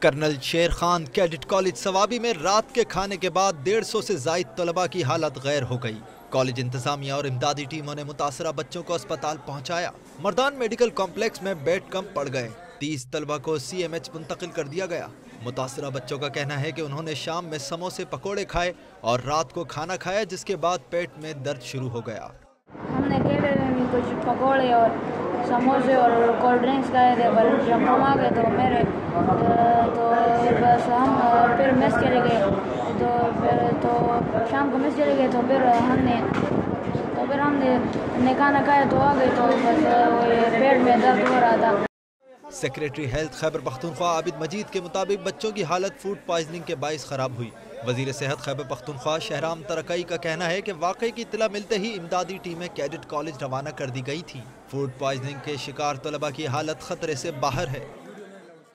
Colonel Sher Khan cadet college Swabi میں رات کے کھانے کے بعد 150 سے زائد طلباء کی حالت غیر ہو گئی۔ کالج انتظامیہ اور امدادی ٹیموں نے متاثرہ بچوں کو اسپتال پہنچایا۔ مردان میڈیکل کمپلیکس میں بیڈ کم پڑ گئے۔ 30 طلباء کو CMH منتقل کر دیا گیا۔ متاثرہ بچوں کا کہنا ہے کہ انہوں نے شام میں سموسے پکوڑے کھائے اور رات کو کھانا کھایا، جس کے بعد پیٹ میں درد شروع ہو گیا۔ ہم نے کیلے میں کچھ پکوڑے اور سموسے اور کولڈ ڈرنکس کھائے تھے، پر جب ہم آ گئے تو بس ہم پھر میس چلے گئے، تو شام کو میس چلے گئے، تو پھر ہم نے کھانا کھایا تو آ گئے، تو بس پیٹ میں درد ہو رہا تھا۔ سیکریٹری ہیلتھ خیبر پختونخوا عابد مجید کے مطابق بچوں کی حالت فوڈ پوائزننگ کے باعث خراب ہوئی۔ وزیر صحت خیبر پختونخوا شہرام ترکائی کا کہنا ہے کہ واقعے کی اطلاع ملتے ہی امدادی ٹیمیں کیڈٹ کالج روانہ کر دی گئی تھی۔ فوڈ پوائزننگ کے شکار طلباء کی حالت خطرے سے باہر ہے۔